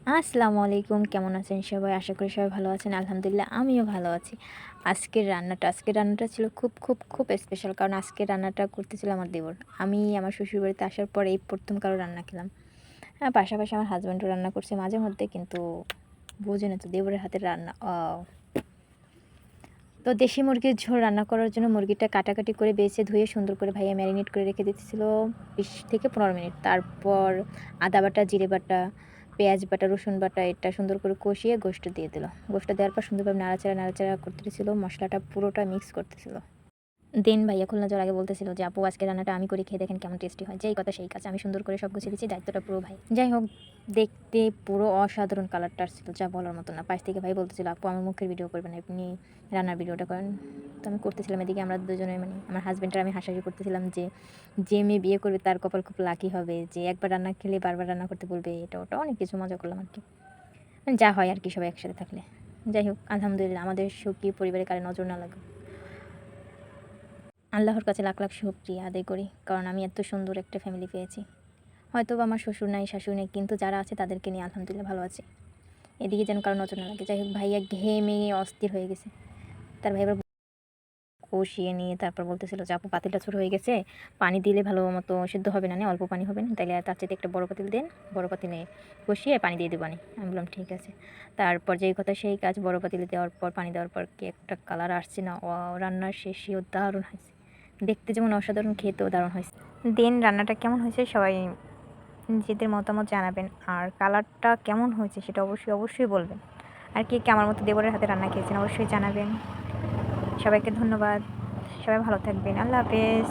আসসালামু আলাইকুম, কেমন আছেন সবাই? আশা করি সবাই ভালো আছেন। আলহামদুলিল্লাহ আমিও ভালো আছি। আজকের রান্নাটা ছিল খুব স্পেশাল। কারণ আজকের রান্নাটা করতেছিল আমার দেবর। আমি আমার শ্বশুরবাড়িতে আসার পরে এই ১ম কারো রান্না খেলাম। পাশাপাশি আমার হাসব্যান্ডও রান্না করছে মাঝে মধ্যে, কিন্তু বোঝেনই তো দেবরের হাতের রান্না তো দেশি মুরগির ঝোল রান্না করার জন্য মুরগিটা কাটাকাটি করে বেছে ধুয়ে সুন্দর করে ভাইয়া ম্যারিনেট করে রেখে দিতেছিল ২০ থেকে ১৫ মিনিট। তারপর আদা বাটা, জিরে বাটা, পেঁয়াজ বাটা, রসুন বাটা এটা সুন্দর করে কষিয়ে গোশত দিয়ে দিল। গোশত দেওয়ার পর সুন্দরভাবে নাড়াচাড়া করতেছিল, মশলাটা পুরোটা মিক্স করতেছিল। দেন ভাইয়া খুলনা যাওয়ার আগে বলতেছিল যে, "আপু আজকে রান্নাটা আমি করে খেয়ে দেখেন কেমন টেস্টি হয়।" যেই কথা সেই কাজ। আমি সুন্দর করে সব গুছিয়ে দিচ্ছি, দায়িত্বটা পুরো ভাই। যাই হোক, দেখতে পুরো অসাধারণ কালারটা আসছিল, যা বলার মতো না। পাশ থেকে ভাই বলতেছিল, "আপু আমার মুখের ভিডিও করবেন না, আপনি রান্নার ভিডিওটা করেন।" তো আমি করতেছিলাম। এদিকে আমরা দুজনে আমার হাসব্যান্ড আর আমি হাসাহাসি করতেছিলাম যে, যে মেয়ে বিয়ে করবে তার কপাল খুব লাকি হবে, যে একবার রান্না খেলে বারবার রান্না করতে বলবে। এটা ওটা অনেক কিছু মজা করলাম আরকি। যা হয় আরকি সবাই একসাথে থাকলে। যাই হোক, আলহামদুলিল্লাহ আমাদের সুখী পরিবারে কারো নজর না লাগুক। আল্লাহর কাছে লাখ লাখ শুকরিয়া আদায় করি, কারণ আমি এত সুন্দর একটা ফ্যামিলি পেয়েছি। হয়তোবা আমার শ্বশুর নাই, শাশুড়ি নেই, কিন্তু যারা আছে তাদেরকে নিয়ে আলহামদুলিল্লাহ ভালো আছি। এদিকে যেন কারো নজর না লাগে। যাই হোক, ভাইয়া ঘেমে অস্থির হয়ে গেছে। তার ভাই এবার কষিয়ে নিয়ে তারপর বলতেছিল যে, "আপু পাতিলটা ছোট হয়ে গেছে, পানি দিলে ভালো মতো সিদ্ধ হবে না, অল্প পানি হবে না, তাইলে তার চাইতে একটা বড় পাতিল দেন, বড় পাতিলে কষিয়ে পানি দিয়ে দেবো।" আমি বললাম ঠিক আছে। তারপর যেই কথা সেই কাজ, বড় পাতিলে দেওয়ার পর পানি দেওয়ার পর কি একটা কালার আসছে না, রান্নার শেষেও দারুণ হয়েছে। দেখতে যেমন অসাধারণ, খেতেও দারুণ হয়েছে। দেন রান্নাটা কেমন হয়েছে সবাই নিজেদের মতামত জানাবেন, আর কালারটা কেমন হয়েছে সেটা অবশ্যই বলবেন। আর কে কে আমার মতো দেবরের হাতে রান্না খেয়েছেন অবশ্যই জানাবেন। সবাইকে ধন্যবাদ। সবাই ভালো থাকবেন। আল্লাহ হাফেজ।